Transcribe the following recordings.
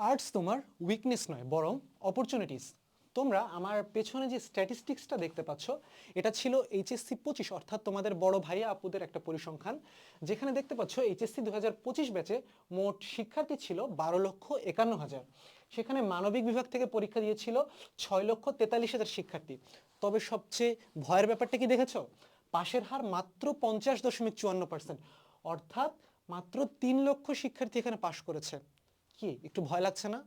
Arts তোমার weakness নয়, বরং অপরচুনিটিস। তোমরা আমার পেছনে যে স্ট্যাটিস্টিক্সটা দেখতে পাচ্ছ, এটা ছিল HSC 25, অর্থাৎ তোমাদের বড় ভাইয়া আপুদের একটা পরিসংখ্যান, যেখানে দেখতে পাচ্ছ HSC 2025 ব্যাচে মোট শিক্ষার্থী ছিল 12,51,000। সেখানে মানবিক বিভাগ থেকে পরীক্ষা দিয়েছিল 6,43,000 শিক্ষার্থী। তবে সবচেয়ে ভয়ের ব্যাপারটা কি দেখেছো? পাশের হার মাত্র 50.54%, অর্থাৎ মাত্র 3 লক্ষ শিক্ষার্থী এখানে পাশ করেছে। কি একটু ভয় লাগছে না?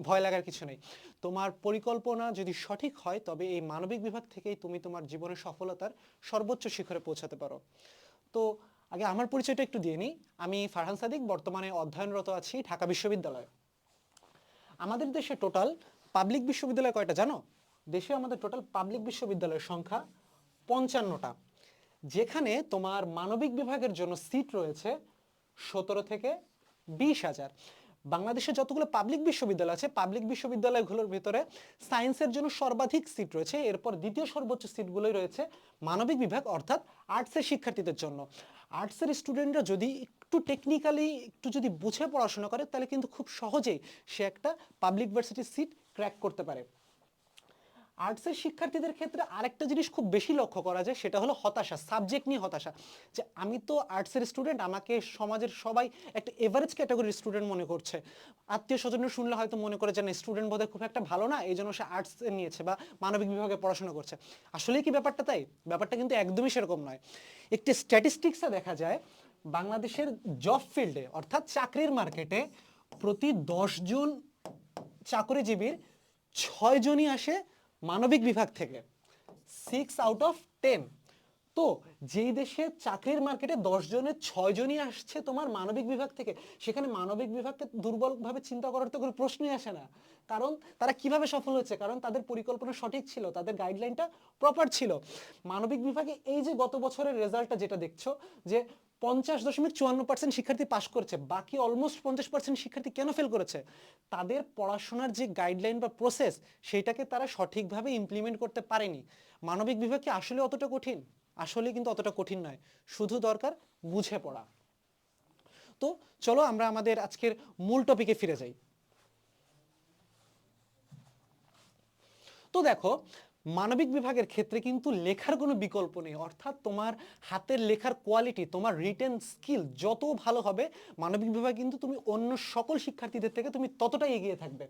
ভয় লাগার কিছু নেই। তোমার পরিকল্পনা যদি সঠিক হয়, তবে এই মানবিক বিভাগ থেকেই তুমি তোমার জীবনের সফলতার সর্বোচ্চ শিখরে পৌঁছাতে পারো। তো আগে আমার পরিচয়টা একটু দিয়ে নিই। আমি ফারহান সাদিক, বর্তমানে অধ্যয়নরত আছি ঢাকা বিশ্ববিদ্যালয়ে। আমাদের দেশে টোটাল পাবলিক বিশ্ববিদ্যালয় কয়টা জানো? দেশে আমাদের টোটাল পাবলিক বিশ্ববিদ্যালয়ের সংখ্যা 55টা, যেখানে তোমার মানবিক বিভাগের জন্য সিট রয়েছে 17 থেকে 20,000। বাংলাদেশে যতগুলো পাবলিক বিশ্ববিদ্যালয় আছে, পাবলিক বিশ্ববিদ্যালয়গুলোর ভিতরে সায়েন্সের জন্য সর্বাধিক সিট রয়েছে, এরপর দ্বিতীয় সর্বোচ্চ সিটগুলোই রয়েছে মানবিক বিভাগ অর্থাৎ আর্টসের শিক্ষার্থীদের জন্য। আর্টসের স্টুডেন্টরা যদি একটু টেকনিক্যালি একটু যদি বুঝে পড়াশোনা করে, তাহলে কিন্তু খুব সহজেই সে একটা পাবলিক ভার্সিটির সিট ক্র্যাক করতে পারে। আর্টসের শিক্ষার্থীদের ক্ষেত্রে আরেকটা জিনিস খুব বেশি লক্ষ্য করা যায়, সেটা হলো হতাশা, সাবজেক্ট নিয়ে হতাশা। যে আমি তো আর্টসের স্টুডেন্ট, আমাকে সমাজের সবাই একটা এভারেজ ক্যাটাগরির স্টুডেন্ট মনে করছে। আত্মীয় স্বজনের শুনলে হয়তো মনে করে যে না, স্টুডেন্ট বোধহয় খুব একটা ভালো না, এই জন্য সে আর্টস নিয়েছে বা মানবিক বিভাগে পড়াশোনা করছে। আসলে কি ব্যাপারটা তাই? ব্যাপারটা কিন্তু একদমই সেরকম নয়। একটি স্ট্যাটিস্টিক্সে দেখা যায়, বাংলাদেশের জব ফিল্ডে অর্থাৎ চাকরির মার্কেটে প্রতি 10 জন চাকরিজীবীর 6 জনই আসে মানবিক বিভাগ থেকে, 6 আউট অফ 10। তো যেই দেশে চাকরির মার্কেটে 10 জনের 6 জনই আসছে তোমার মানবিক বিভাগ থেকে, সেখানে মানবিক বিভাগকে দুর্বলভাবে চিন্তা করার তো কোনো প্রশ্নই আসে না। কারণ তারা কিভাবে সফল হয়েছে? কারণ তাদের পরিকল্পনা সঠিক ছিল, তাদের গাইডলাইনটা প্রপার ছিল। মানবিক বিভাগে এই যে গত বছরের রেজাল্টটা যেটা দেখছো, যে 50.54% শিক্ষার্থী পাশ করেছে, বাকি অলমোস্ট 50% শিক্ষার্থী কেন ফেল করেছে? তাদের পড়াশোনার যে গাইডলাইন বা প্রসেস, সেটাকে তারা সঠিকভাবে ইমপ্লিমেন্ট করতে পারেনি। মানবিক বিভাগ কি আসলে অতটা কঠিন? আসলে কিন্তু অতটা কঠিন নয়, শুধু দরকার বুঝে পড়া। তো চলো আমরা আমাদের আজকের মূল টপিকে ফিরে যাই। তো দেখো, মানবিক বিভাগের ক্ষেত্রে কিন্তু লেখার কোনো বিকল্প নেই, অর্থাৎ তোমার হাতের লেখার কোয়ালিটি, তোমার রিটেন স্কিল যত ভালো হবে, মানবিক বিভাগ কিন্তু তুমি অন্য সকল শিক্ষার্থীদের থেকে তুমি ততটাই এগিয়ে থাকবে।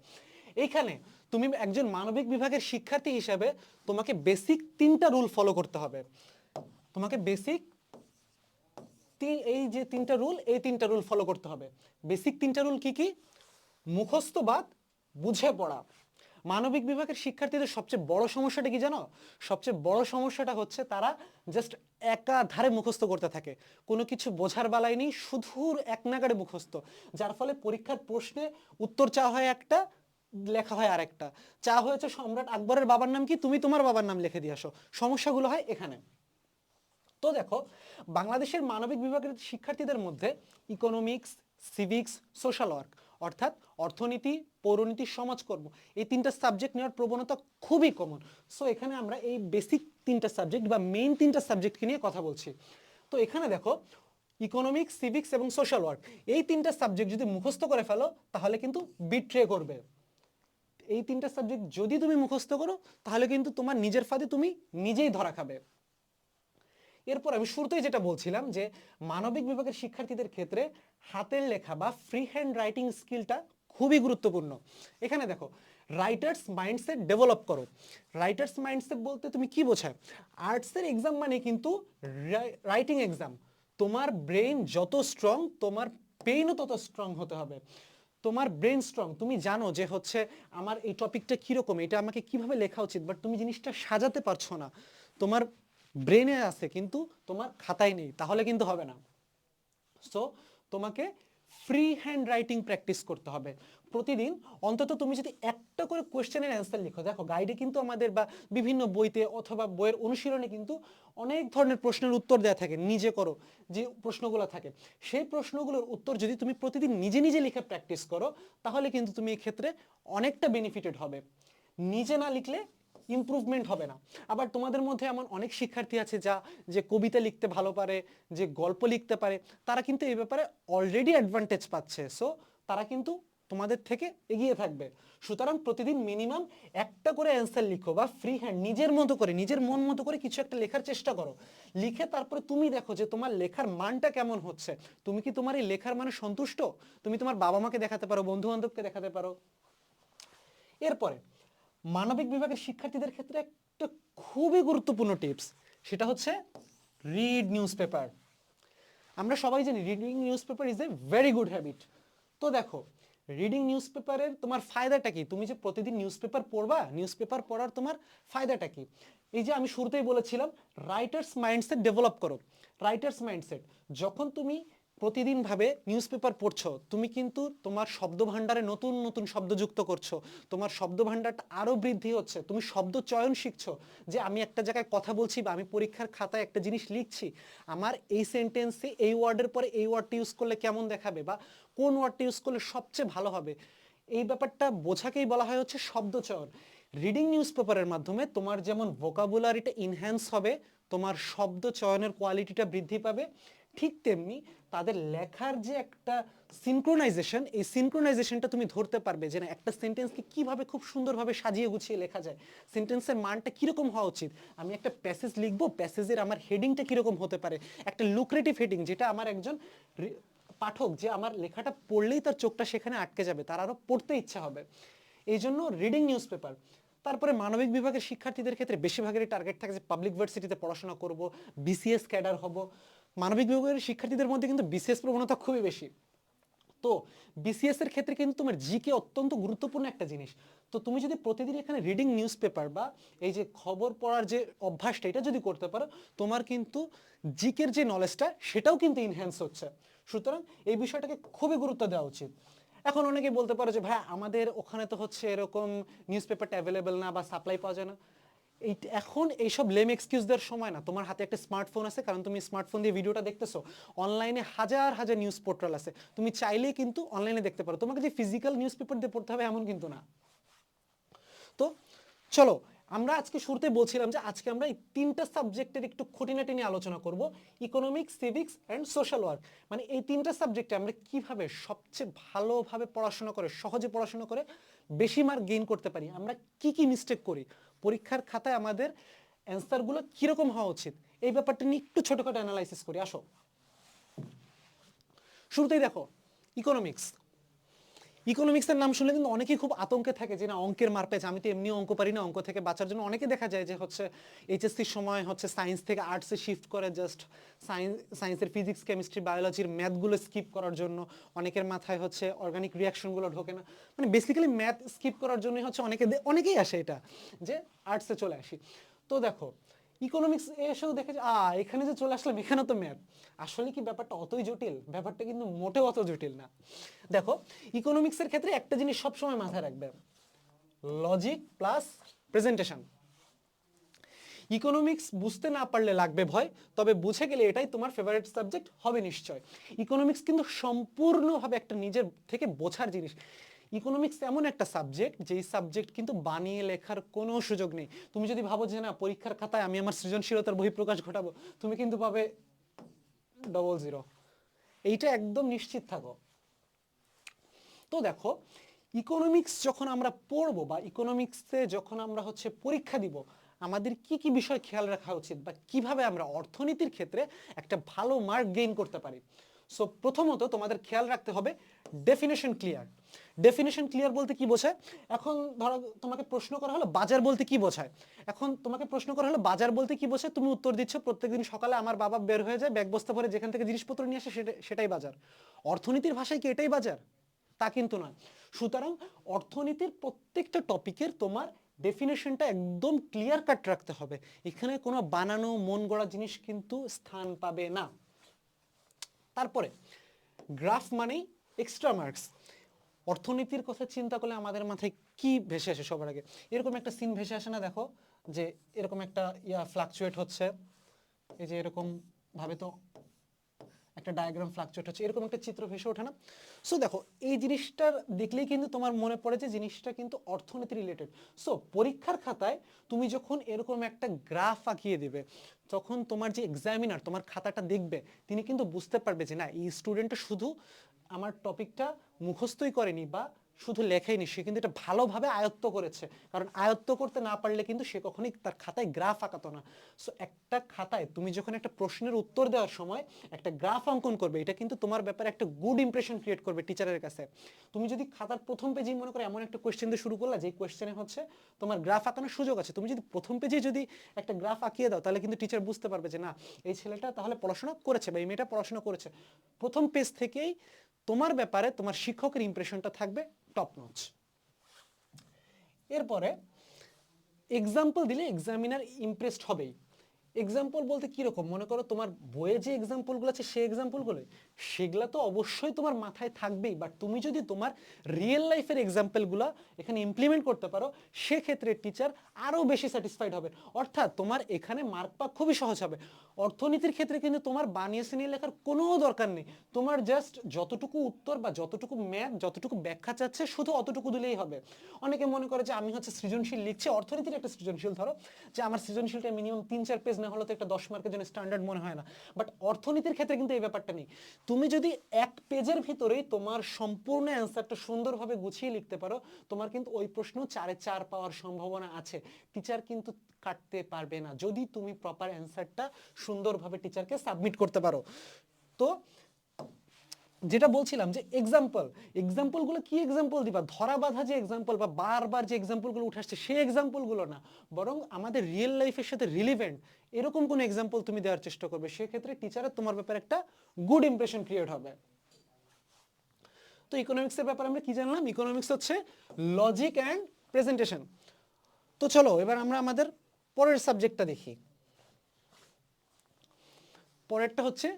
এইখানে তুমি একজন মানবিক বিভাগের শিক্ষার্থী হিসেবে তোমাকে বেসিক 3টা রুল ফলো করতে হবে। তোমাকে বেসিক এই যে 3টা রুল, এই 3টা রুল ফলো করতে হবে। বেসিক 3টা রুল কি কি? মুখস্থবাদ, বুঝে পড়া। মানবিক বিভাগের শিক্ষার্থীদের সবচেয়ে বড় সমস্যাটা কি জানো? সবচেয়ে বড় সমস্যাটা হচ্ছে তারা জাস্ট একাধারে মুখস্থ করতে থাকে, কোনো কিছু বোঝার বেলায় নেই, শুধু এক নাগাড়ে মুখস্থ। যার ফলে পরীক্ষার প্রশ্নে উত্তর চাওয়া হয় একটা, লেখা হয় আরেকটা। চা হয়েছে সম্রাট আকবরের বাবার নাম কি, তুমি তোমার বাবার নাম লিখে দিয়ে আসো। সমস্যাগুলো হয় এখানে। তো দেখো, বাংলাদেশের মানবিক বিভাগের শিক্ষার্থীদের মধ্যে ইকোনমিক্স, সিভিক্স, সোশ্যাল ওয়ার্ক অর্থাৎ অর্থনীতি, পৌরনীতি, সমাজকর্ম, এই 3টা সাবজেক্ট নেওয়ার প্রবণতা খুবই কমন। সো এখানে আমরা এই বেসিক 3টা সাবজেক্ট বা মেইন 3টা সাবজেক্টকে নিয়ে কথা বলছি। তো এখানে দেখো, ইকোনমিক্স, সিভিক্স এবং সোশ্যাল ওয়ার্ক, এই 3টা সাবজেক্ট যদি মুখস্থ করে ফেলো, তাহলে কিন্তু বিট্রে করবে। এই 3টা সাবজেক্ট যদি তুমি মুখস্থ করো, তাহলে কিন্তু তোমার নিজের ফাঁদে তুমি নিজেই ধরা খাবে। এরপর আমি শুরুতেই যেটা বলছিলাম, যে মানবিক বিভাগের শিক্ষার্থীদের ক্ষেত্রে হাতের লেখা বা ফ্রি হ্যান্ড রাইটিং স্কিলটা খুবই গুরুত্বপূর্ণ। এখানে দেখো, রাইটার্স মাইন্ডসেট ডেভেলপ করো। রাইটার্স মাইন্ডসেট বলতে তুমি কি বোঝায়? আর্টসের এক্সাম মানে কিন্তু রাইটিং এক্সাম। তোমার ব্রেন যত স্ট্রং, তোমার পেইনও তত স্ট্রং হতে হবে। তোমার ব্রেন স্ট্রং, তুমি জানো যে হচ্ছে আমার এই টপিকটা কীরকম, এটা আমাকে কিভাবে লেখা উচিত, বাট তুমি জিনিসটা সাজাতে পারছো না। তোমার ব্রেনে আছে কিন্তু তোমার খাতায় নেই, তাহলে কিন্তু হবে না। সো তোমাকে ফ্রি হ্যান্ড রাইটিং প্র্যাকটিস করতে হবে প্রতিদিন। অন্তত তুমি যদি একটা করে কোয়েশ্চেনের অ্যান্সার লিখো, দেখো গাইডে কিন্তু আমাদের বা বিভিন্ন বইতে অথবা বইয়ের অনুশীলনে কিন্তু অনেক ধরনের প্রশ্নের উত্তর দেওয়া থাকে, নিজে করো যে প্রশ্নগুলো থাকে, সেই প্রশ্নগুলোর উত্তর যদি তুমি প্রতিদিন নিজে নিজে লিখে প্র্যাকটিস করো, তাহলে কিন্তু তুমি এই ক্ষেত্রে অনেকটা বেনিফিটেড হবে। নিজে না লিখলে ইমপ্রুভমেন্ট হবে না। আবার তোমাদের মধ্যে এমন অনেক শিক্ষার্থী আছে যে কবিতা লিখতে ভালো পারে, যে গল্প লিখতে পারে, তারা কিন্তু এই ব্যাপারে অলরেডি অ্যাডভান্টেজ পাচ্ছে। সো তারা কিন্তু তোমাদের থেকে এগিয়ে থাকবে। সুতরাং প্রতিদিন মিনিমাম একটা করে অ্যান্সার লিখো বা ফ্রি হ্যান্ড নিজের মতো করে, নিজের মন মতো করে কিছু একটা লেখার চেষ্টা করো। লিখে তারপরে তুমি দেখো যে তোমার লেখার মানটা কেমন হচ্ছে। তুমি কি তোমার এই লেখার মানে সন্তুষ্ট? তুমি তোমার বাবা মাকে দেখাতে পারো, বন্ধু বান্ধবকে দেখাতে পারো। এরপরে মানবিক বিভাগের শিক্ষার্থীদের ক্ষেত্রে একটা খুবই গুরুত্বপূর্ণ টিপস, সেটা হচ্ছে রিড নিউজ পেপার। আমরা সবাই জানি reading news paper is a very good habit. তো দেখো, রিডিং নিউজ পেপারের তোমার ফায়দাটা কি? তুমি যে প্রতিদিন নিউজ পেপার পড়বা, নিউজ পেপার পড়ার তোমার ফায়দাটা কি? এই যে আমি শুরুতেই বলেছিলাম, রাইটার্স মাইন্ডসেট ডেভেলপ করো। রাইটার্স মাইন্ডসেট, যখন তুমি প্রতিদিন ভাবে নিউজ পেপার পড়ছো, তুমি কিন্তু তোমার শব্দ ভাণ্ডারে নতুন নতুন শব্দ যুক্ত করছো, তোমার শব্দ ভাণ্ডারটা আরো বৃদ্ধি হচ্ছে, তুমি শব্দ চয়ন শিখছো। যে আমি একটা জায়গায় কথা বলছি বা আমি পরীক্ষার খাতায় একটা জিনিস লিখছি, আমার এই সেন্টেন্সে এই ওয়ার্ডের পরে এই ওয়ার্ডটা ইউজ করলে কেমন দেখাবে বা কোন ওয়ার্ডটা ইউজ করলে সবচেয়ে ভালো হবে, এই ব্যাপারটা বোঝাকেই বলা হয় হচ্ছে শব্দ চয়ন। রিডিং নিউজ পেপারের মাধ্যমে তোমার যেমন ভোকাবুলারিটা ইনহ্যান্স হবে, তোমার শব্দ চয়নের কোয়ালিটিটা বৃদ্ধি পাবে, ঠিক তেমনি তাদের লেখার যে একটা সিনক্রোনাইজেশন, এই সিনক্রোনাইজেশনটা তুমি ধরতে পারবে যে না, একটা সেন্টেন্সকে কিভাবে খুব সুন্দরভাবে সাজিয়ে গুছিয়ে লেখা যায়, সেন্টেন্সের মানটা কিরকম হওয়া উচিত, আমি একটা প্যাসেজ লিখবো, প্যাসেজের আমার হেডিংটা কিরকম হতে পারে, একটা লুক্রেটিভ হেডিং যেটা আমার একজন পাঠক যে আমার লেখাটা পড়লেই তার চোখটা সেখানে আটকে যাবে, তার আরও পড়তে ইচ্ছা হবে। এই জন্য রিডিং নিউজ পেপার। তারপরে মানবিক বিভাগের শিক্ষার্থীদের ক্ষেত্রে বেশিরভাগেরই টার্গেট থাকে যে পাবলিক ভার্সিটিতে পড়াশোনা করব, বিসিএস ক্যাডার হব। মানবিক বিভাগের শিক্ষার্থীদের মধ্যে কিন্তু বিসিএস প্রবণতা খুবই বেশি। তো বিসিএস এর ক্ষেত্রে কিন্তু তোমার জিকে অত্যন্ত গুরুত্বপূর্ণ একটা জিনিস। তো তুমি যদি প্রতিদিন এখানে রিডিং নিউজ পেপার বা এই যে খবর পড়ার যে অভ্যাসটা, এটা যদি করতে পারো, তোমার কিন্তু জিকের যে নলেজটা সেটাও কিন্তু ইনহ্যান্স হচ্ছে। সুতরাং এই বিষয়টাকে খুবই গুরুত্ব দেওয়া উচিত। এখন অনেকেই বলতে পারো যে ভাই আমাদের ওখানে তো হচ্ছে এরকম নিউজ পেপারটা অ্যাভেলেবেল না বা সাপ্লাই পাওয়া যায় না। এই এখন এইসব লেম এক্সকিউজ দেওয়ার সময় না, তোমার হাতে একটা স্মার্টফোন আছে, কারণ তুমি স্মার্টফোন দিয়ে ভিডিওটা দেখতেছো, অনলাইনে হাজার হাজার নিউজ পোর্টাল আছে, তুমি চাইলেই কিন্তু অনলাইনে দেখতে পারো, তোমাকে যে ফিজিক্যাল নিউজ পেপার দিয়ে পড়তে হবে এমন কিন্তু না। তো চলো, আমরা আজকে শুরুতে বলছিলাম যে আজকে আমরা এই তিনটা সাবজেক্টের একটু খুঁটিনাটি নিয়ে আলোচনা করব, economics, civics and social work. মানে এই তিনটা সাবজেক্টে আমরা কিভাবে সবচেয়ে ভালোভাবে পড়াশোনা করে, সহজে পড়াশোনা করে বেশি মার্ক গেইন করতে পারি, আমরা কি কি মিস্টেক করি, পরীক্ষার খাতায় আমাদের অ্যান্সারগুলো কিরকম হওয়া উচিত, এই ব্যাপারটা নিয়ে একটু ছোটখাটো অ্যানালাইসিস করি। আসো, শুরুতেই দেখো ইকোনমিক্স। ইকোনমিক্সের নাম শুনলে কিন্তু অনেকেই খুব আতঙ্কে থাকে যে না অঙ্কের মার পেয়েছে, আমি তো এমনি অঙ্ক পারি না, অঙ্ক থেকে বাঁচার জন্য অনেকে দেখা যায় যে হচ্ছে এইচএসসির সময় হচ্ছে সায়েন্স থেকে আর্টসে শিফট করে, জাস্ট সায়েন্সের ফিজিক্স, কেমিস্ট্রি, বায়োলজির ম্যাথগুলো স্কিপ করার জন্য। অনেকের মাথায় হচ্ছে অর্গানিক রিয়াকশনগুলো ঢোকে না, মানে বেসিক্যালি ম্যাথ স্কিপ করার জন্যই হচ্ছে অনেকেই আসে এটা যে আর্টসে চলে আসি। তো দেখো ইকোনমিক্স এসেও দেখে যে এখানে যে চলে আসলাম এখানে তো ম্যাথ, আসলে কি ব্যাপারটা অতই জটিল? ব্যাপারটা কিন্তু মোটেও অত জটিল না। দেখো ইকোনমিক্সের ক্ষেত্রে একটা জিনিস সবসময় মাথায় রাখবে, লজিক প্লাস প্রেজেন্টেশন। ইকোনমিক্স বুঝতে না পারলে লাগবে ভয়, তবে বুঝে গেলে এটাই তোমার ফেভারিট সাবজেক্ট হবে নিশ্চয়। ইকোনমিক্স কিন্তু সম্পূর্ণভাবে একটা নিজের থেকে বোঝার জিনিস। ইকোনমিক্স এমন একটা সাবজেক্ট যেই সাবজেক্ট কিন্তু বানিয়ে লেখার কোনো সুযোগ নেই। তুমি যদি ভাবো যে না পরীক্ষার খাতায় আমি আমার সৃজনশীলতার বহিঃপ্রকাশ ঘটাবো, তুমি কিন্তু পাবে 00। এইটা একদম নিশ্চিত থাকো। তো দেখো ইকোনমিক্স যখন আমরা পড়বো বা ইকোনমিক্সে যখন আমরা হচ্ছে পরীক্ষা দিব, আমাদের কি কি বিষয় খেয়াল রাখা উচিত বা কিভাবে আমরা অর্থনীতির ক্ষেত্রে একটা ভালো মার্ক গেইন করতে পারি। সো প্রথমত তোমাদের খেয়াল রাখতে হবে ডেফিনেশন ক্লিয়ার। ডেফিনেশন ক্লিয়ার বলতে কি বোঝায়? এখন ধরো তোমাকে প্রশ্ন করা হলো বাজার বলতে কি বোঝায়, এখন তোমাকে প্রশ্ন করা হলো বাজার বলতে কি বোঝায়, তুমি উত্তর দিচ্ছ প্রত্যেকদিন সকালে আমার বাবা বের হয়ে যায় ব্যাগ বস্তা ভরে যেখান থেকে জিনিসপত্র নিয়ে আসে সেটাই বাজার। অর্থনীতির ভাষায় কি এটাই বাজার? তা কিন্তু নয়। সুতরাং অর্থনীতির প্রত্যেকটা টপিকের তোমার ডেফিনেশনটা একদম ক্লিয়ার কাট রাখতে হবে, এখানে কোনো বানানো মন গড়া জিনিস কিন্তু স্থান পাবে না। তারপরে গ্রাফ মানেই এক্সট্রা মার্কস। অর্থনীতির কথা চিন্তা করলে আমাদের মাথায় কি ভেসে আসে সবার আগে? এরকম একটা সিন ভেসে আসে না? দেখো যে এরকম একটা ফ্লাকচুয়েট হচ্ছে, এই যে এরকম ভাবে তো একটা ডায়াগ্রাম ফ্লাকচুয়েট হচ্ছে, এরকম একটা চিত্র ভেসে ওঠে না? সো দেখো এই জিনিসটার দেখলেই কিন্তু তোমার মনে পড়ে যে জিনিসটা কিন্তু অর্থনীতি রিলেটেড। সো পরীক্ষার খাতায় তুমি যখন এরকম একটা গ্রাফ আঁকিয়ে দিবে, তখন তোমার যে এক্সামিনার তোমার খাতাটা দেখবে তিনি কিন্তু বুঝতে পারবে যে না এই স্টুডেন্টটা শুধু আমার টপিকটা মুখস্থই করেনি বা শুধু লেখাইনি, সে কিন্তু এটা ভালোভাবে আয়ত্ত করেছে। কারণ আয়ত্ত করতে না পারলে কিন্তু সে কখনোই তার খাতায় গ্রাফ আঁকাতো না। সো একটা খাতায় তুমি যখন একটা প্রশ্নের উত্তর দেওয়ার সময় একটা গ্রাফ অঙ্কন করবে, এটা কিন্তু তোমার ব্যাপারে একটা গুড ইমপ্রেশন ক্রিয়েট করবে টিচারের কাছে। তুমি যদি খাতার প্রথম পেজেই মনে করো এমন একটা কোয়েশ্চেন দিয়ে শুরু করলা যে কোয়েশ্চেনে হচ্ছে তোমার গ্রাফ আঁকানোর সুযোগ আছে, তুমি যদি প্রথম পেজে যদি একটা গ্রাফ আঁকিয়ে দাও, তাহলে কিন্তু টিচার বুঝতে পারবে যে না, এই ছেলেটা তাহলে পড়াশোনা করেছে বা এই মেয়েটা পড়াশোনা করেছে। প্রথম পেজ থেকেই তোমার ব্যাপারে তোমার শিক্ষকের ইমপ্রেশনটা থাকবে টপ নচ। এরপরে এক্সাম্পল দিলে এক্সামিনার ইমপ্রেসড হবেই। এক্সাম্পল বলতে কিরকম, মনে করো তোমার বইয়ে যে এক্সাম্পলগুলো আছে সেই এক্সাম্পলগুলো, সেগুলো তো অবশ্যই তোমার মাথায় থাকবেই, বাট তুমি যদি তোমার রিয়েল লাইফের এক্সাম্পলগুলো এখানে ইমপ্লিমেন্ট করতে পারো, সেক্ষেত্রে টিচার আরও বেশি স্যাটিসফাইড হবে। অর্থাৎ তোমার এখানে মার্ক পাওয়া খুবই সহজ হবে। অর্থনীতির ক্ষেত্রে কিন্তু তোমার বানিয়ে নিয়ে লেখার কোনো দরকার নেই, তোমার জাস্ট যতটুকু উত্তর বা যতটুকু ম্যাথ যতটুকু ব্যাখ্যা চাচ্ছে শুধু অতটুকু দিলেই হবে। অনেকে মনে করে যে আমি হচ্ছে সৃজনশীল লিখছি, অর্থনীতির একটা সৃজনশীল ধরো, যে আমার সৃজনশীলটা মিনিমাম 3-4 পেজ না হলে তো একটা 10 মার্কের জন্য স্ট্যান্ডার্ড মনে হয় না। বাট অর্থনীতির ক্ষেত্রে কিন্তু এই ব্যাপারটা নেই। তুমি যদি এক পেজের ভিতরেই তোমার সম্পূর্ণ অ্যান্সারটা সুন্দরভাবে গুছিয়ে লিখতে পারো, তোমার কিন্তু ওই প্রশ্ন 4-4 পাওয়ার সম্ভাবনা আছে। টিচার কিন্তু কাটতে পারবে না যদি তুমি প্রপার অ্যান্সারটা সুন্দরভাবে টিচারকে সাবমিট করতে পারো। তো যেটা বলছিলাম যে এক্সাম্পলগুলো কি এক্সাম্পল দিবা, ধরা বাঁধা যে এক্সাম্পল বা বারবার যে এক্সাম্পলগুলো উঠে আসছে সেই এক্সাম্পলগুলো না, বরং আমাদের রিয়েল লাইফের সাথে রিলিভেন্ট এরকম কোনো এক্সাম্পল তুমি দেওয়ার চেষ্টা করবে। সেক্ষেত্রে টিচারের তোমার ব্যাপারে একটা গুড ইমপ্রেশন ক্রিয়েট হবে। তো ইকোনমিক্সের ব্যাপারে আমরা কি জানলাম, ইকোনমিক্স হচ্ছে লজিক অ্যান্ড প্রেজেন্টেশন। তো চলো এবার আমরা আমাদের পরের সাবজেক্টটা দেখি। পরেরটা হচ্ছে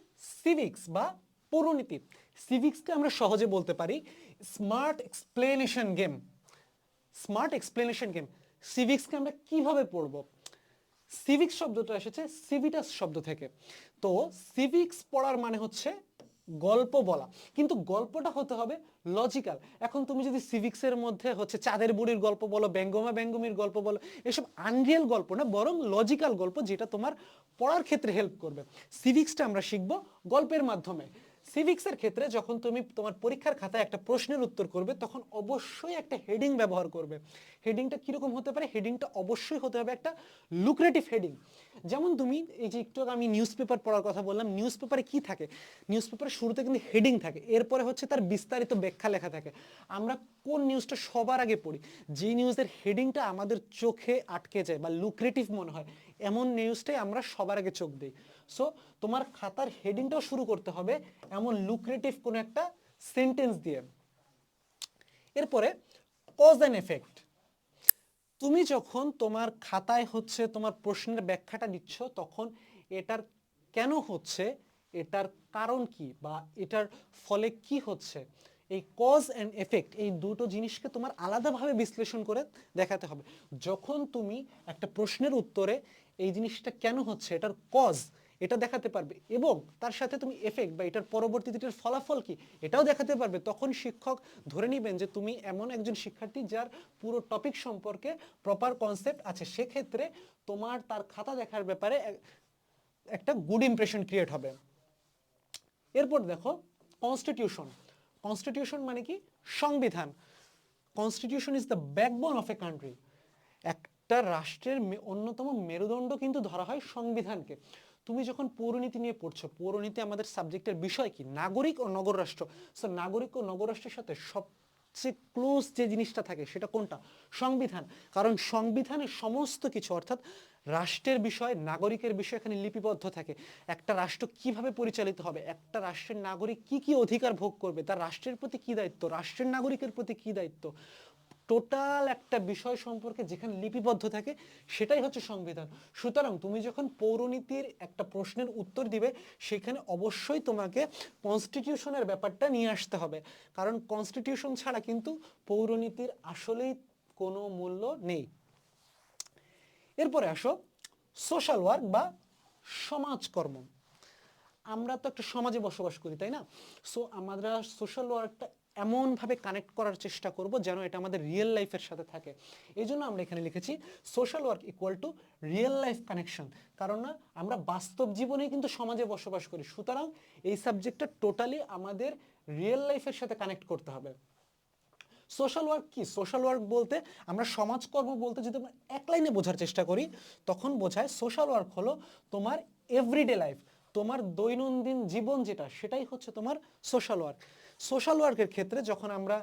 সিভিক্স বা পৌরনীতি। সিভিক্সকে আমরা সহজে বলতে পারি smart explanation game. Smart explanation game. সিভিক্সকে আমরা কিভাবে পড়ব? সিভিক্স শব্দটা এসেছে সিভিটাস শব্দ থেকে। তো সিভিক্স পড়ার মানে হচ্ছে গল্প বলা, কিন্তু গল্পটা হতে হবে লজিক্যাল। এখন তুমি যদি সিভিক্সের মধ্যে হচ্ছে চাঁদের বুড়ির গল্প বলো, ব্যঙ্গমা ব্যঙ্গমীর গল্প বলো, এসব আনরিয়েল গল্প না, বরং লজিক্যাল গল্প যেটা তোমার পড়ার ক্ষেত্রে হেল্প করবে। সিভিক্সটা আমরা শিখবো গল্পের মাধ্যমে। সিভিক্সের ক্ষেত্রে যখন তুমি তোমার পরীক্ষার খাতায় একটা প্রশ্নের উত্তর করবে, তখন অবশ্যই একটা হেডিং ব্যবহার করবে। হেডিংটা কিরকম হতে পারে? হেডিংটা অবশ্যই হতে হবে একটা লুক্রেটিভ হেডিং। যেমন তুমি এই যে একটু আগে আমি নিউজ পেপার পড়ার কথা বললাম, নিউজ পেপারে কি থাকে? নিউজ পেপারের শুরুতে কিন্তু হেডিং থাকে, এরপরে হচ্ছে তার বিস্তারিত ব্যাখ্যা লেখা থাকে। আমরা কোন নিউজটা সবার আগে পড়ি? যে নিউজের হেডিংটা আমাদের চোখে আটকে যায় বা লুক্রেটিভ মনে হয়, এমন নিউজটাই আমরা সবার আগে চোখ দিই। সো তোমার খাতার হেডিংটাও শুরু করতে হবে এমন লুক্রেটিভ কোনো একটা সেন্টেন্স দিয়ে। এরপরে কজ অ্যান্ড এফেক্ট। তুমি যখন তোমার খাতায় হচ্ছে তোমার প্রশ্নের ব্যাখ্যাটা দিচ্ছ, তখন এটার কেন হচ্ছে, এটার কারণ কি, বা এটার ফলে কি হচ্ছে, এই কজ অ্যান্ড এফেক্ট এই দুটো জিনিসকে তোমার আলাদাভাবে বিশ্লেষণ করে দেখাতে হবে। যখন তুমি একটা প্রশ্নের উত্তরে এই জিনিসটা কেন হচ্ছে, এটার কজ এটা দেখাতে পারবে, এবং তার সাথে তুমি এফেক্ট বা এটার পরবর্তীতে এটার ফলাফল কি এটাও দেখাতে পারবে, তখন শিক্ষক ধরে নেবেন যে তুমি এমন একজন শিক্ষার্থী যার পুরো টপিক সম্পর্কে প্রপার কনসেপ্ট আছে। সেক্ষেত্রে তোমার তার খাতা দেখার ব্যাপারে একটা গুড ইমপ্রেশন ক্রিয়েট হবে। এরপর দেখো কনস্টিটিউশন। কনস্টিটিউশন মানে কি? সংবিধান। Constitution is the backbone of a country. একটা রাষ্ট্রের অন্যতম মেরুদণ্ড কিন্তু ধরা হয় সংবিধানকে। তুমি যখন পৌরনীতি নিয়ে পড়ছো, পৌরনীতি আমাদের সাবজেক্টের বিষয় কি? নাগরিক ও নগররাষ্ট্র। সো নাগরিক ও নগররাষ্ট্রের সাথে সবচেয়ে ক্লোজ যে জিনিসটা থাকে সেটা কোনটা? সংবিধান। কারণ সংবিধানের সমস্ত কিছু, অর্থাৎ রাষ্ট্রের বিষয়, নাগরিকের বিষয় এখানে লিপিবদ্ধ থাকে। একটা রাষ্ট্র কিভাবে পরিচালিত হবে, একটা রাষ্ট্রের নাগরিক কি কি অধিকার ভোগ করবে, তার রাষ্ট্রের প্রতি কি দায়িত্ব, রাষ্ট্রের নাগরিকের প্রতি কি দায়িত্ব, টোটাল একটা বিষয় সম্পর্কে যেখানে লিপিবদ্ধ থাকে সেটাই হচ্ছে সংবিধান। সুতরাং তুমি যখন পৌরনীতির একটা প্রশ্নের উত্তর দিবে, সেখানে অবশ্যই তোমাকে কনস্টিটিউশনের ব্যাপারটা নিয়ে আসতে হবে, কারণ কনস্টিটিউশন ছাড়া কিন্তু পৌরনীতির আসলেই কোনো মূল্য নেই। এরপরে আসো সোশ্যাল ওয়ার্ক বা সমাজকর্ম। আমরা তো একটা সমাজে বসবাস করি, তাই না? সো আমরা সোশ্যাল ওয়ার্কটা এমনভাবে কানেক্ট করার চেষ্টা করব যেন এটা আমাদের রিয়েল লাইফের সাথে থাকে। এই জন্য আমরা এখানে লিখেছি social work equal to real life connection. কারণ না আমরা বাস্তব জীবনে কিন্তু সমাজে বসবাস করি, সুতরাং এই সাবজেক্টটা টোটালি আমাদের রিয়েল লাইফের সাথে কানেক্ট করতে হবে। সোশ্যাল ওয়ার্ক কি? সোশ্যাল ওয়ার্ক বলতে আমরা সমাজকর্ম বলতে যদি আমরা এক লাইনে বোঝার চেষ্টা করি তখন বোঝায় সোশ্যাল ওয়ার্ক হলো তোমার এভরিডে লাইফ, তোমার দৈনন্দিন জীবন যেটা, সেটাই হচ্ছে তোমার সোশ্যাল ওয়ার্ক। সোশ্যাল ওয়ার্কের ক্ষেত্রে যখন আমরা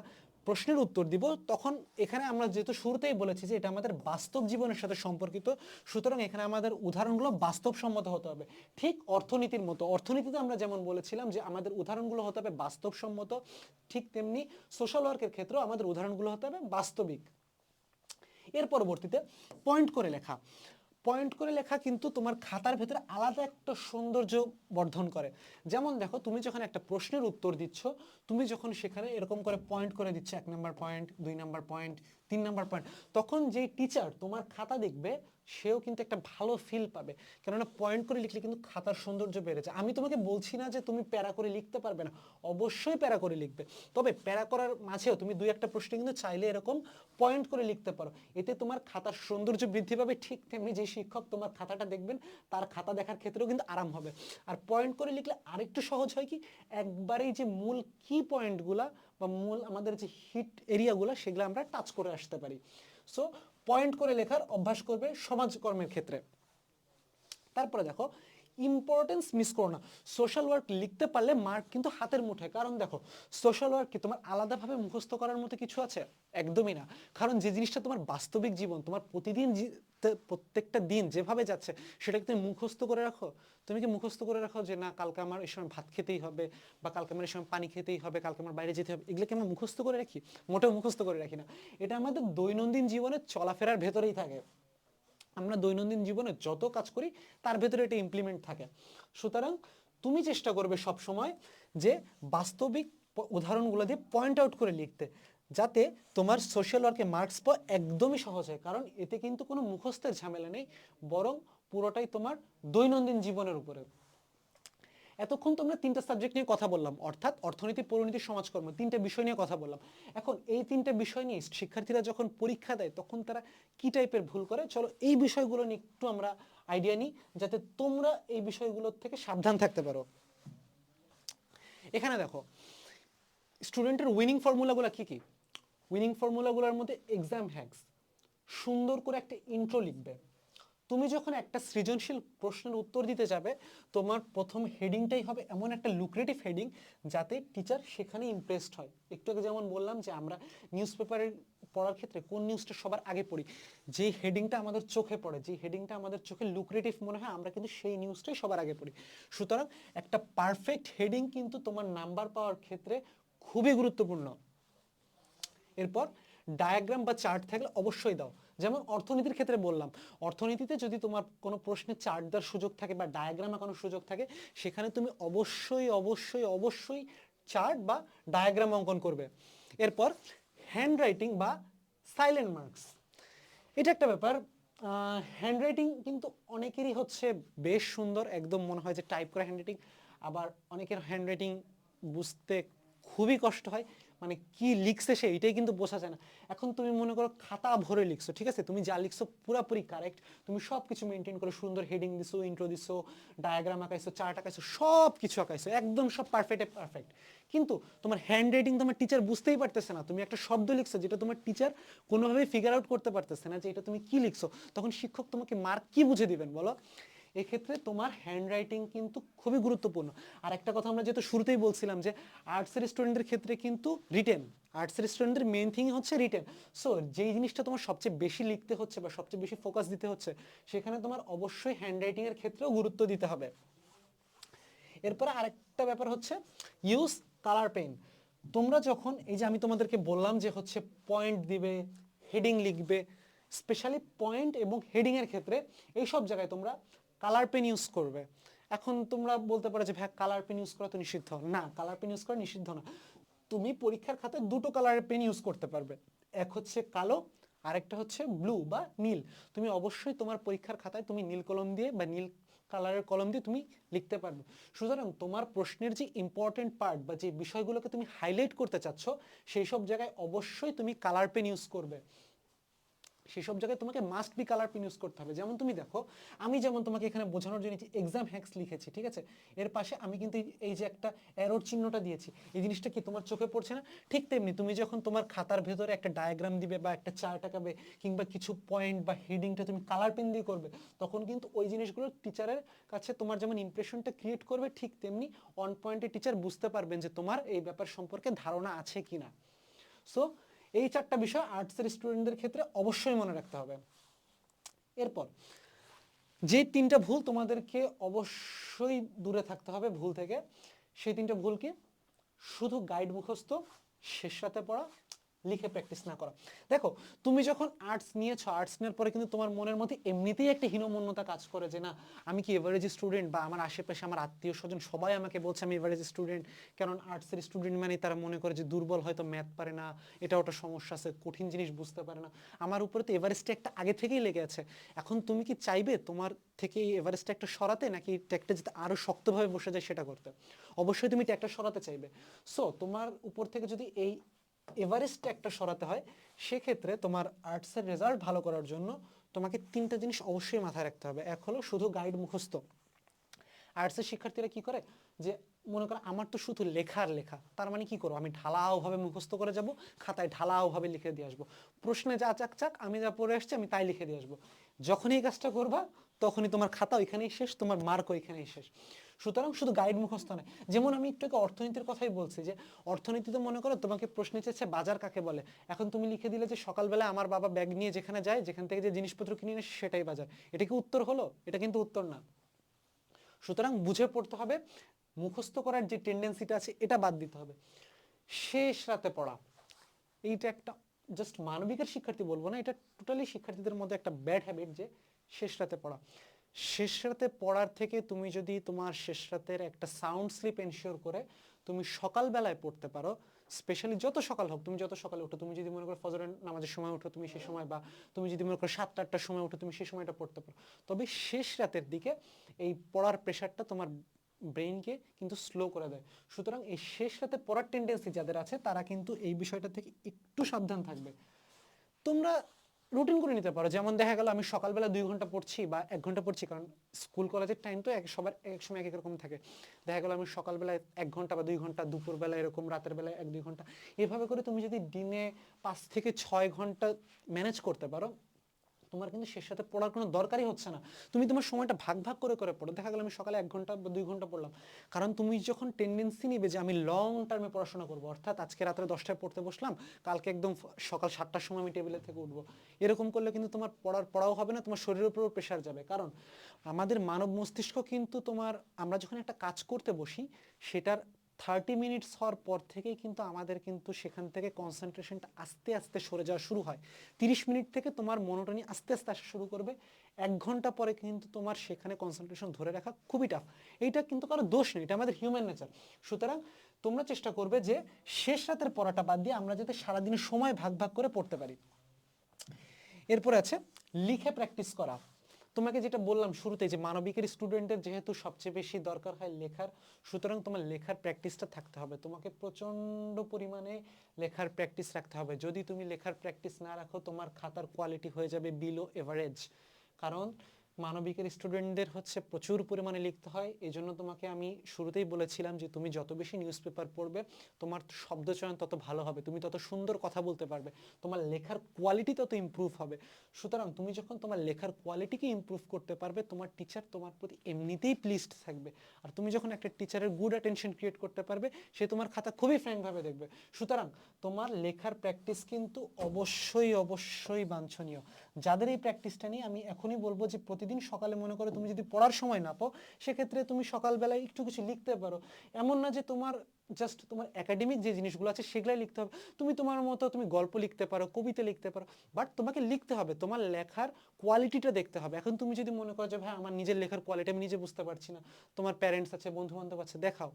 প্রশ্নের উত্তর দিব তখন এখানে আমরা যেহেতু শুরুতেই বলেছি যে এটা আমাদের বাস্তব জীবনের সাথে সম্পর্কিত, সুতরাং এখানে আমাদের উদাহরণগুলো বাস্তবসম্মত হতে হবে। ঠিক অর্থনীতির মতো, অর্থনীতিতে আমরা যেমন বলেছিলাম যে আমাদের উদাহরণগুলো হতে হবে বাস্তবসম্মত, ঠিক তেমনি সোশ্যাল ওয়ার্কের ক্ষেত্রেও আমাদের উদাহরণগুলো হতে হবে বাস্তবিক। এর পরবর্তীতে পয়েন্ট করে লেখা। পয়েন্ট করে লেখা কিন্তু তোমার খাতার ভেতরে আলাদা একটা সৌন্দর্য বর্ধন করে। যেমন দেখো, তুমি যখন একটা প্রশ্নের উত্তর দিচ্ছ, তুমি যখন সেখানে এরকম করে পয়েন্ট করে দিচ্ছ, 1 number point, 2 number point, 3 number point, তখন যেই টিচার তোমার খাতা দেখবে সেও কিন্তু একটা ভালো ফিল পাবে। কেননা পয়েন্ট করে লিখলে কিন্তু খাতার সৌন্দর্য বেড়ে যায়। আমি তোমাকে বলছি না যে তুমি প্যারা করে লিখতে পারবে না, অবশ্যই প্যারা করে লিখবে, তবে প্যারা করার মাঝেও তুমি 2-1টা প্রশ্ন কিন্তু চাইলে এরকম পয়েন্ট করে লিখতে পারো। এতে তোমার খাতার সৌন্দর্য বৃদ্ধি পাবে, ঠিক তেমনি যে শিক্ষক তোমার খাতাটা দেখবেন তার খাতা দেখার ক্ষেত্রেও কিন্তু আরাম হবে। আর পয়েন্ট করে লিখলে আরেকটু সহজ হয় কি, একবারেই যে মূল কি পয়েন্টগুলা বা মূল আমাদের যে হিট এরিয়াগুলো সেগুলো আমরা টাচ করে আসতে পারি। সো পয়েন্ট করে লেখার অভ্যাস করবে সমাজকর্মের ক্ষেত্রে। তারপরে দেখো, ইম্পর্টেন্স মিস করো না। সোশ্যাল ওয়ার্ক লিখতে পারলে মার্ক কিন্তু হাতের মুঠোয়। কারণ দেখো, সোশ্যাল ওয়ার্ক কি তোমার আলাদাভাবে মুখস্থ করার মতো কিছু আছে? একদমই না। কারণ যে জিনিসটা তোমার বাস্তবিক জীবন, তোমার প্রতিদিন প্রত্যেকটা দিন যেভাবে যাচ্ছে সেটাকে তুমি মুখস্থ করে রাখো? তুমি কি মুখস্থ করে রাখো যে না কালকে আমার এই সময় ভাত খেতেই হবে, বা কালকে আমার এই সময় পানি খেতেই হবে, কালকে আমার বাইরে যেতে হবে? এগুলোকে আমরা মুখস্থ করে রাখি? মোটেও মুখস্থ করে রাখি না। এটা আমাদের দৈনন্দিন জীবনে চলাফেরার ভেতরেই থাকে। আমরা দৈনন্দিন জীবনে যত কাজ করি তার ভেতরে এটা ইমপ্লিমেন্ট থাকে। সুতরাং তুমি চেষ্টা করবে সব সময় যে বাস্তবিক উদাহরণগুলো দিয়ে পয়েন্ট আউট করে লিখতে, যাতে তোমার সোশ্যাল ওয়ার্কে মার্কস পাওয়া একদমই সহজ হয়। কারণ এতে কিন্তু কোনো মুখস্থের ঝামেলা নেই, বরং পুরোটাই তোমার দৈনন্দিন জীবনের উপরে। এতক্ষণ তোমরা 3টা সাবজেক্ট নিয়ে কথা বললাম, অর্থাৎ অর্থনীতি, পরিণতি, সমাজকর্ম, 3টা বিষয় নিয়ে কথা বললাম। এখন এই 3টা বিষয় নিয়ে শিক্ষার্থীরা যখন পরীক্ষা দেয় তখন তারা কি টাইপের ভুল করে, চলো এই বিষয়গুলো নিয়ে একটু আমরা আইডিয়া নিই, যাতে তোমরা এই বিষয়গুলোর থেকে সাবধান থাকতে পারো। এখানে দেখো, স্টুডেন্টের উইনিং ফর্মুলাগুলো কি কি? উইনিং ফর্মুলাগুলোর মধ্যে এক্সাম হ্যাক্স, সুন্দর করে একটা ইন্ট্রো লিখবে। তুমি যখন একটা সৃজনশীল প্রশ্নের উত্তর দিতে যাবে, তোমার প্রথম হেডিংটাই হবে এমন একটা লুক্রেটিভ হেডিং যাতে টিচার সেখানে ইমপ্রেসড হয়। একটু আগে যেমন বললাম যে আমরা নিউজ পেপারের পড়ার ক্ষেত্রে কোন নিউজটা সবার আগে পড়ি, যেই হেডিংটা আমাদের চোখে পড়ে, যেই হেডিংটা আমাদের চোখে লুক্রেটিভ মনে হয়, আমরা কিন্তু সেই নিউজটাই সবার আগে পড়ি। সুতরাং একটা পারফেক্ট হেডিং কিন্তু তোমার নাম্বার পাওয়ার ক্ষেত্রে খুবই গুরুত্বপূর্ণ। এরপর ডায়াগ্রাম বা চার্ট থাকলে অবশ্যই দাও। যেমন অর্থনীতির ক্ষেত্রে বললাম, অর্থনীতিতে যদি তোমার কোনো প্রশ্নে চার্ট দেওয়ার সুযোগ থাকে বা ডায়াগ্রাম আঁকানোর সুযোগ থাকে, সেখানে তুমি অবশ্যই অবশ্যই অবশ্যই চার্ট বা ডায়াগ্রাম অঙ্কন করবে। এরপর হ্যান্ড রাইটিং বা সাইলেন্ট মার্কস, এটা একটা ব্যাপার। হ্যান্ড রাইটিং কিন্তু অনেকেরই হচ্ছে বেশ সুন্দর, একদম মনে হয় যে টাইপ করা হ্যান্ড রাইটিং। আবার অনেকের হ্যান্ড রাইটিং বুঝতে খুবই কষ্ট হয়, মানে কি লিখছে সে এটাই কিন্তু বোঝা যায় না। এখন তুমি মনে করো খাতা ভরে লিখছো, ঠিক আছে, তুমি যা লিখছো পুরাপুরি কারেক্ট, তুমি সব কিছু মেনটেন করে সুন্দর হেডিং দিছো, ইন্ট্রো দিছো, ডায়াগ্রাম আঁকাইছো, চার্ট আঁকাইছো, সব কিছু আঁকাইছো, একদম সব পারফেক্ট, কিন্তু তোমার হ্যান্ড রাইটিং তোমার টিচার বুঝতেই পারতেছে না। তুমি একটা শব্দ লিখছো যেটা তোমার টিচার কোনোভাবেই ফিগার আউট করতে পারতেছে না যে এটা তুমি কি লিখছো, তখন শিক্ষক তোমাকে মার্ক কি বুঝে দিবেন বলো? এক্ষেত্রে তোমার হ্যান্ড রাইটিং কিন্তু খুবই গুরুত্বপূর্ণ। আর একটা কথা আমরা যেহেতু শুরুতেই বলছিলাম যে আর্টসের স্টুডেন্টদের ক্ষেত্রে কিন্তু রিটেন, আর্টসের স্টুডেন্টদের মেইন থিং হচ্ছে রিটেন। সো যেই জিনিসটা তোমার সবচেয়ে বেশি লিখতে হচ্ছে বা সবচেয়ে বেশি ফোকাস দিতে হচ্ছে, সেখানে তোমার অবশ্যই হ্যান্ড রাইটিং এর ক্ষেত্রেও গুরুত্ব দিতে হবে। এরপরে আরেকটা ব্যাপার হচ্ছে ইউজ কালার পেন। তোমরা যখন এই যে আমি তোমাদেরকে বললাম যে হচ্ছে পয়েন্ট দিবে, হেডিং লিখবে, স্পেশালি পয়েন্ট এবং হেডিং এর ক্ষেত্রে এই সব জায়গায় তোমরা কালার পেন ইউজ করবে। এখন তোমরা বলতে পারো যে ভাই কালার পেন ইউজ করা তো নিষিদ্ধ। না, কালার পেন ইউজ করা নিষিদ্ধ না। তুমি পরীক্ষার খাতায় 2টো কালারের পেন ইউজ করতে পারবে, এক হচ্ছে কালো, আরেকটা হচ্ছে ব্লু বা নীল। তুমি অবশ্যই তোমার পরীক্ষার খাতায় তুমি নীল কলম দিয়ে বা নীল কালারের কলম দিয়ে তুমি লিখতে পারবে। সুতরাং তোমার প্রশ্নের যে ইম্পর্টেন্ট পার্ট বা যে বিষয়গুলোকে তুমি হাইলাইট করতে চাচ্ছ সেই সব জায়গায় অবশ্যই তুমি কালার পেন ইউজ করবে। সেই সব জায়গায় তোমাকে must be colour pen use করতে হবে। যেমন তুমি দেখো, আমি যেমন তোমাকে এখানে বোঝানোর জন্য এক্সাম হ্যাক্স লিখেছি, ঠিক আছে, এর পাশে আমি কিন্তু এই যে একটা অ্যারোর চিহ্নটা দিয়েছি, এই জিনিসটা কি তোমার চোখে পড়ছে না? ঠিক তেমনি তুমি যখন তোমার খাতার ভেতরে একটা ডায়াগ্রাম দিবে বা একটা চার্ট আঁকাবে কিংবা কিছু পয়েন্ট বা হেডিংটা তুমি কালার পেন দিয়ে করবে, তখন কিন্তু ওই জিনিসগুলো টিচারের কাছে তোমার যেমন ইমপ্রেশনটা ক্রিয়েট করবে, ঠিক তেমনি অন পয়েন্টে টিচার বুঝতে পারবেন যে তোমার এই ব্যাপার সম্পর্কে ধারণা আছে কিনা। সো এই চারটা বিষয় আর্টসের স্টুডেন্টদের ক্ষেত্রে অবশ্যই মনে রাখতে হবে। এরপর যে তিনটা ভুল তোমাদেরকে অবশ্যই দূরে থাকতে হবে ভুল থেকে, সেই তিনটা ভুল কি? শুধু গাইড মুখস্থ, শেষ রাতে পড়া, লিখে প্র্যাকটিস না করা। দেখো, তুমি যখন আর্টস নিয়েছো, আর্টস নেওয়ার পরে কিন্তু তোমার মনের মধ্যে এমনিতেই একটা হীনমন্যতা কাজ করে যে না, আমি কি এভারেজ স্টুডেন্ট, বা আমার আশেপাশে আমার আত্মীয় স্বজন সবাই আমাকে বলছে আমি এভারেজ স্টুডেন্ট, কারণ আর্টসের স্টুডেন্ট মানে তারা মনে করে যে দুর্বল, হয়তো ম্যাথ পারে না, এটা ওটা সমস্যা আছে, কঠিন জিনিস বুঝতে পারে না। আমার উপরে তো এভারেজটা একটা আগে থেকেই লেগে আছে। এখন তুমি কি চাইবে তোমার থেকে এই এভারেজটা একটা সরাতে, নাকি ট্যাগটা যাতে আরো শক্তভাবে বসে যায় সেটা করতে? অবশ্যই তুমি ট্যাগটা সরাতে চাইবে। সো তোমার উপর থেকে যদি এই এভারেস্ট একটা সরাতে হয়, সেক্ষেত্রে তোমার আর্টসের রেজাল্ট ভালো করার জন্য তোমাকে তিনটা জিনিস অবশ্যই মাথায় রাখতে হবে। এক হলো শুধু গাইড মুখস্থ। আর্টসের শিক্ষার্থীরা কি করে যে মনে করো আমার তো শুধু লেখার লেখা, তার মানে কি করবো, আমি ঢালাওভাবে মুখস্থ করে যাব, খাতায় ঢালাওভাবে লিখে দিয়ে আসবো, প্রশ্নে যা চাক চাক আমি যা পড়ে আসছি আমি তাই লিখে দিয়ে আসবো। যখনই এই কাজটা করবা তখনই তোমার খাতা ওইখানেই শেষ, তোমার মার্ক ওইখানেই শেষ। সুতরাং শুধু গাইড মুখস্থ নয়। যেমন আমি একটু অর্থনীতির কথাই বলছি, যে অর্থনীতিতে মনে করো তোমাকে প্রশ্ন চেয়েছে বাজার কাকে বলে, এখন তুমি লিখে দিলে যে সকালবেলা আমার বাবা ব্যাগ নিয়ে যেখানে যায়, যেখান থেকে যে জিনিসপত্র কিনে নিয়ে আসে সেটাই বাজার। এটা কি উত্তর হলো? এটা কিন্তু উত্তর না। সুতরাং বুঝে পড়তে হবে, মুখস্থ করার যে টেন্ডেন্সিটা আছে এটা বাদ দিতে হবে। শেষ রাতে পড়া, এইটা একটা জাস্ট মানবিকের শিক্ষার্থী বলবো না, এটা টোটালি শিক্ষার্থীদের মধ্যে একটা ব্যাড হ্যাবিট, যে শেষ রাতে পড়া। শেষ রাতে পড়ার থেকে তুমি যদি তোমার শেষ রাতের একটা সাউন্ড স্লিপ এনশিওর করে তুমি সকালবেলায় পড়তে পারো, স্পেশালি যত সকাল হোক, তুমি যত সকালে উঠো, তুমি যদি মনে করো ফজরের নামাজের সময় উঠো তুমি সেই সময়, বা তুমি যদি মনে করো 7টা-8টার সময় উঠো তুমি সেই সময়টা পড়তে পারো, তবে শেষ রাতের দিকে এই পড়ার প্রেশারটা তোমার ব্রেইনকে কিন্তু স্লো করে দেয়। সুতরাং এই শেষ রাতে পড়ার টেন্ডেন্সি যাদের আছে তারা কিন্তু এই বিষয়টা থেকে একটু সাবধান থাকবে। তোমরা রুটিন করে নিতে পারো, যেমন দেখা গেল আমি সকালবেলা 2 ঘন্টা পড়ছি বা 1 ঘন্টা পড়ছি, কারণ স্কুল কলেজের টাইম তো সবার এক সময় এক রকম থাকে। দেখা গেল আমি সকালবেলায় 1 ঘন্টা বা 2 ঘন্টা, দুপুরবেলা এরকম, রাতের বেলায় 1-2 ঘন্টা, এভাবে করে তুমি যদি দিনে 5 থেকে 6 ঘন্টা ম্যানেজ করতে পারো, তোমার কিন্তু শেষ সাথে পড়ার কোনো দরকারই হচ্ছে না। তুমি তোমার সময়টা ভাগ ভাগ করে করে পড়ো। দেখা গেল আমি সকালে 1 ঘন্টা বা 2 ঘন্টা পড়লাম, কারণ তুমি যখন টেন্ডেন্সি নিবে যে আমি লং টার্মে পড়াশোনা করবো, অর্থাৎ আজকে রাত্রে 10টায় পড়তে বসলাম, কালকে একদম সকাল 7টার সময় আমি টেবিলের থেকে উঠবো, এরকম করলে কিন্তু তোমার পড়াও হবে না, তোমার শরীরের উপরেও প্রেশার যাবে। কারণ আমাদের মানব মস্তিষ্ক কিন্তু তোমার, আমরা যখন একটা কাজ করতে বসি সেটার 30 মিনিটস হওয়ার পর থেকেই কিন্তু আমাদের কিন্তু সেখান থেকে কনসেন্ট্রেশনটা আস্তে আস্তে সরে যাওয়া শুরু হয়। 30 মিনিট থেকে তোমার মনোটনি আস্তে আস্তে আসা শুরু করবে, 1 ঘন্টা পরে কিন্তু তোমার সেখানে কনসেন্ট্রেশন ধরে রাখা খুবই টাফ। এইটা কিন্তু কারো দোষ নেই, এটা আমাদের হিউম্যান নেচার। সুতরাং তোমরা চেষ্টা করবে যে শেষ রাতের পড়াটা বাদ দিয়ে আমরা যাতে সারাদিনের সময় ভাগ ভাগ করে পড়তে পারি। এরপরে আছে লিখে প্র্যাকটিস করা। তোমাকে যেটা বললাম শুরুতে, যে মানবিকের স্টুডেন্টের যেহেতু সবচেয়ে বেশি দরকার হয় লেখার, সুতরাং তোমার লেখার প্র্যাকটিসটা থাকতে হবে, তোমাকে প্রচন্ড পরিমাণে লেখার প্র্যাকটিস রাখতে হবে। যদি তুমি লেখার প্র্যাকটিস না রাখো তোমার খাতার কোয়ালিটি হয়ে যাবে বিলো এভারেজ। কারণ মানবিকের স্টুডেন্টদের হচ্ছে প্রচুর পরিমাণে লিখতে হয়, এই জন্য তোমাকে আমি শুরুতেই বলেছিলাম যে তুমি যত বেশি নিউজ পেপার পড়বে তোমার শব্দচয়ন তত ভালো হবে, তুমি তত সুন্দর কথা বলতে পারবে, তোমার লেখার কোয়ালিটি তত ইমপ্রুভ হবে। সুতরাং তুমি যখন তোমার লেখার কোয়ালিটিকে ইমপ্রুভ করতে পারবে, তোমার টিচার তোমার প্রতি এমনিতেই প্লিজড থাকবে। আর তুমি যখন একটা টিচারের গুড অ্যাটেনশন ক্রিয়েট করতে পারবে, সে তোমার খাতা খুবই ফ্র্যাঙ্কভাবে দেখবে। সুতরাং তোমার লেখার প্র্যাকটিস কিন্তু অবশ্যই অবশ্যই বাঞ্ছনীয়। যাদের এই প্র্যাকটিসটা নেই, আমি এখনই বলবো যে প্রতিদিন সকালে মনে করো তুমি যদি পড়ার সময় না পাও, সেক্ষেত্রে তুমি সকালবেলায় একটু কিছু লিখতে পারো। এমন না যে তোমার জাস্ট তোমার একাডেমিক যে জিনিসগুলো আছে সেগুলাই লিখতে হবে, তুমি তোমার মতো তুমি গল্প লিখতে পারো, কবিতা লিখতে পারো, বাট তোমাকে লিখতে হবে, তোমার লেখার কোয়ালিটিটা দেখতে হবে। এখন তুমি যদি মনে করো যে ভাই আমার নিজের লেখার কোয়ালিটি আমি নিজে বুঝতে পারছি না, তোমার প্যারেন্টস আছে, বন্ধু বান্ধব আছে, দেখাও,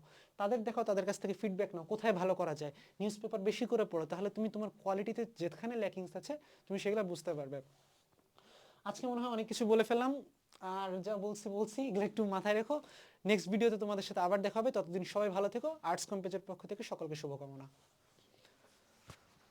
তাদের কাছ থেকে ফিডব্যাক নাও, কোথায় ভালো করা যায়, নিউজ পেপার বেশি করে পড়ো, তাহলে তুমি তোমার কোয়ালিটিতে যেখানে ল্যাকিংস আছে তুমি সেগুলো বুঝতে পারবে। আজকে মনে হয় অনেক কিছু বলে ফেললাম, আর যা বলছি এগুলো একটু মাথায় রেখো। নেক্সট ভিডিওতে তোমাদের সাথে আবার দেখা হবে, ততদিন সবাই ভালো থেকো। আর্টস কম পেজের পক্ষ থেকে সকলকে শুভকামনা।